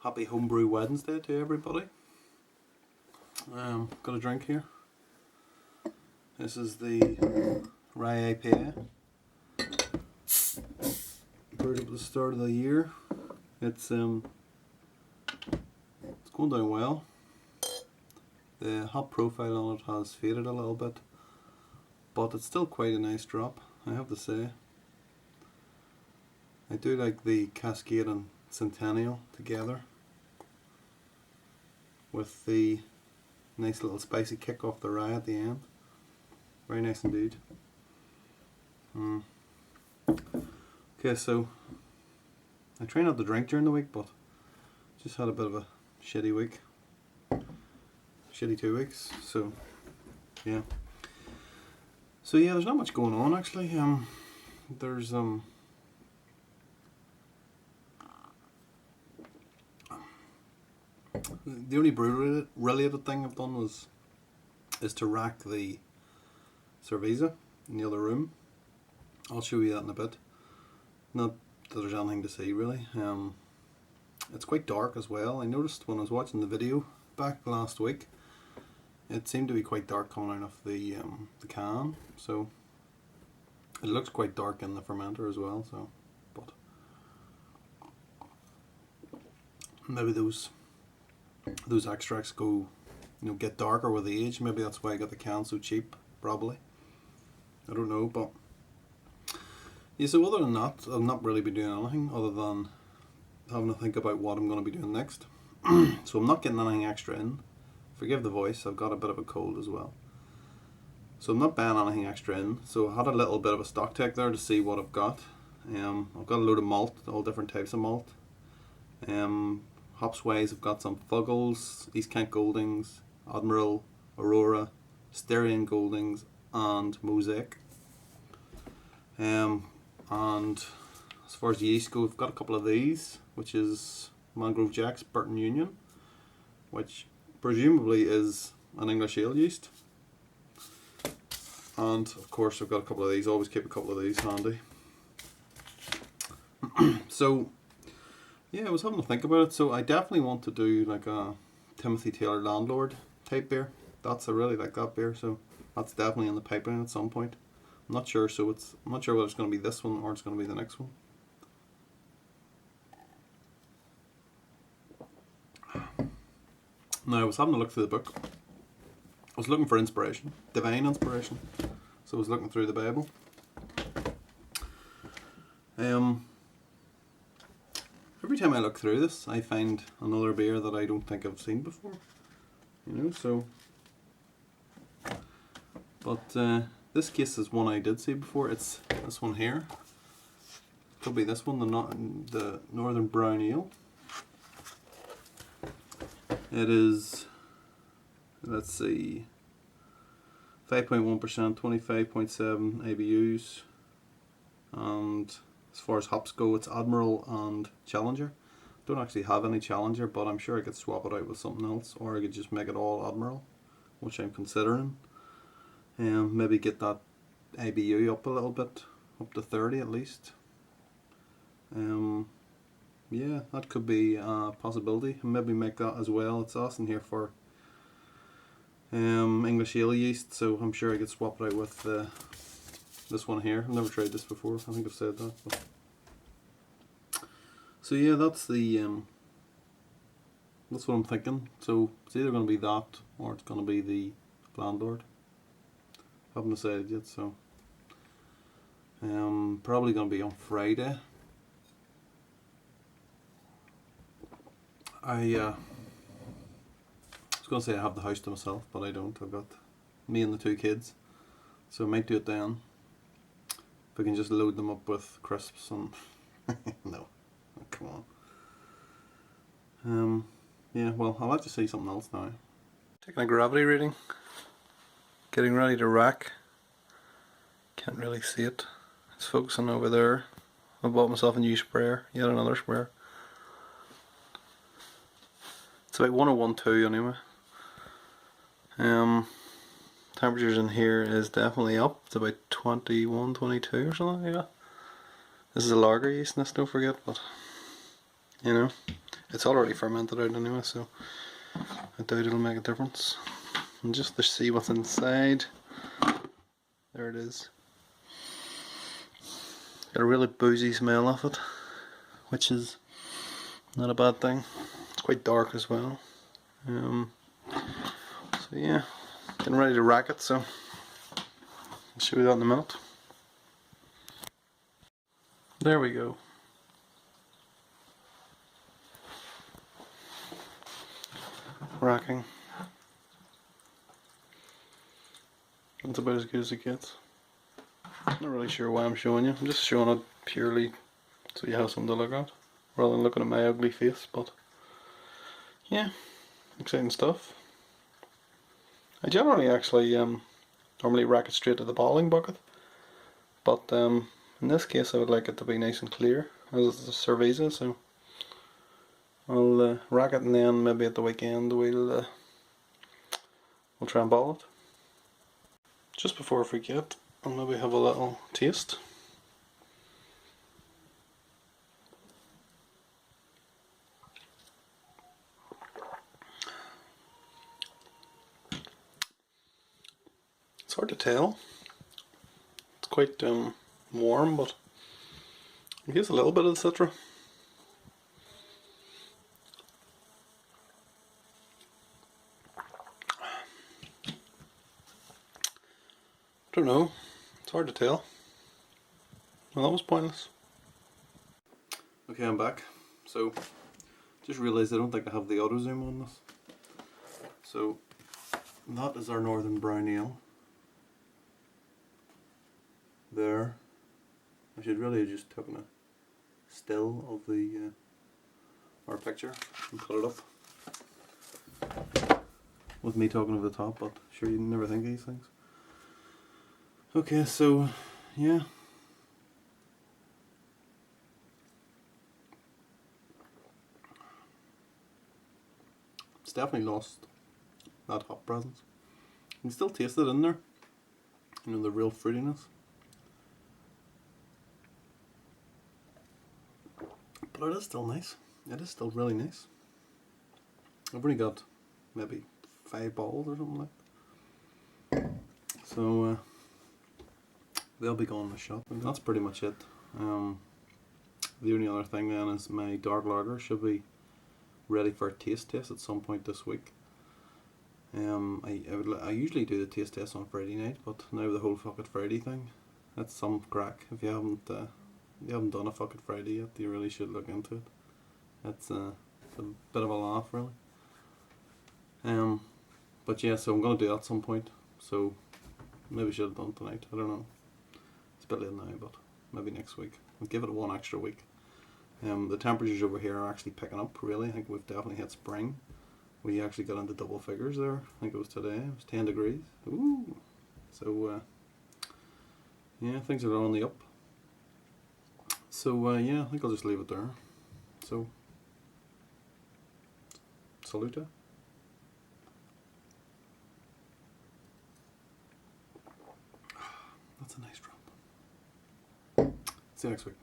Happy Homebrew Wednesday to everybody. Got a drink here. This is the rye IPA. Brewed up at the start of the year. It's going down well. The hop profile on it has faded a little bit, but it's still quite a nice drop, I have to say. I do like the Cascade and Centennial together, with the nice little spicy kick off the rye at the end. Very nice indeed. Okay, so I try not to drink during the week, but just had a bit of a shitty week. Shitty 2 weeks, so yeah. So yeah, there's not much going on actually. There's the only brew related thing I've done is to rack the cerveza in the other room. I'll show you that in a bit. Not that there's anything to see really. It's quite dark as well. I noticed when I was watching the video back last week, it seemed to be quite dark coming out of the can, so it looks quite dark in the fermenter as well. So, but maybe those extracts go, get darker with the age. Maybe that's why I got the can so cheap. Probably, I don't know. But yeah, so other than that, I've not really been doing anything other than having to think about what I'm going to be doing next. So I'm not getting anything extra in. Forgive the voice, I've got a bit of a cold as well. So I'm not buying anything extra in. So I had a little bit of a stock take there to see what I've got. I've got a load of malt, all different types of malt. Hops wise, I've got some Fuggles, East Kent Goldings, Admiral, Aurora, Styrian Goldings, and Mosaic. And as far as yeast go, I've got a couple of these, which is Mangrove Jack's Burton Union, which presumably is an English ale yeast. And of course I've got a couple of these, always keep a couple of these handy. So yeah, I was having to think about it. So I definitely want to do like a Timothy Taylor Landlord type beer. I really like that beer, so that's definitely in the pipeline at some point. I'm not sure, so I'm not sure whether it's going to be this one or it's going to be the next one. Now, I was having a look through the book. I was looking for inspiration, divine inspiration. So I was looking through the Bible. Every time I look through this, I find another beer that I don't think I've seen before. So. But this case is one I did see before. It's this one here. Could be this one, the Northern Brown Ale. It is, let's see, 5.1%, 25.7 ABUs, and as far as hops go, it's Admiral and Challenger. Don't actually have any Challenger, but I'm sure I could swap it out with something else, or I could just make it all Admiral, which I'm considering. Maybe get that ABU up a little bit, up to 30 at least. Yeah, that could be a possibility. Maybe make that as well. It's asking here for English ale yeast, so I'm sure I could swap it out with this one here. I've never tried this before. I think I've said that. But. So yeah, that's what I'm thinking. So it's either going to be that or it's going to be the Landlord. Haven't decided yet. So probably going to be on Friday. I was going to say I have the house to myself, but I don't. I've got me and the 2 kids, so I might do it then. If I can just load them up with crisps and no, come on. Yeah, well, I'll have to see something else now. Taking a gravity reading, getting ready to rack. Can't really see it. It's focusing over there. I bought myself a new sprayer, yet another sprayer. It's about 101.2 anyway. Temperatures in here is definitely up. It's about 21, 22 or something like that. This is a lager yeastness, don't forget, but you know, it's already fermented out anyway, so I doubt it'll make a difference. And just to see what's inside, there it is. Got a really boozy smell of it, which is not a bad thing. It's quite dark as well. So yeah, getting ready to rack it, so I'll show you that in a minute. There we go. Racking. That's about as good as it gets. Not really sure why I'm showing you. I'm just showing it purely so you have something to look at, rather than looking at my ugly face, but yeah, exciting stuff. I generally actually normally rack it straight to the bottling bucket, but in this case I would like it to be nice and clear, as it's a cerveza, so I'll rack it, and then maybe at the weekend we'll try and bottle it. Just before I forget, I'll maybe have a little taste. It's hard to tell. It's quite warm, but I guess a little bit of the citra. I don't know. It's hard to tell. Well, that was pointless. Okay, I'm back. So, just realised I don't think I have the auto zoom on this. So, that is our Northern Brown Ale. There. I should really have just taken a still of the our picture and put it up. With me talking over the top, but sure, you never think of these things. Okay, so yeah. It's definitely lost that hop presence. You can still taste it in there. You know, the real fruitiness. But it is still nice. It is still really nice. I've only got maybe 5 bottles or something like that. So they'll be going in the shop. And that's pretty much it. The only other thing then is my dark lager should be ready for a taste test at some point this week. I usually do the taste test on Friday night, but now the whole Fuck It Friday thing, that's some crack. If you haven't done a Fuck It Friday yet, you really should look into it. It's a bit of a laugh, really. But yeah, so I'm gonna do that at some point. So maybe I should have done tonight. I don't know. It's a bit late now, but maybe next week. I'll give it 1 extra week. The temperatures over here are actually picking up, really. I think we've definitely hit spring. We actually got into double figures there. I think it was today. It was 10 degrees. Ooh. So, yeah, things are on the up. So, yeah, I think I'll just leave it there. So, salute. That's a nice drop. See you next week.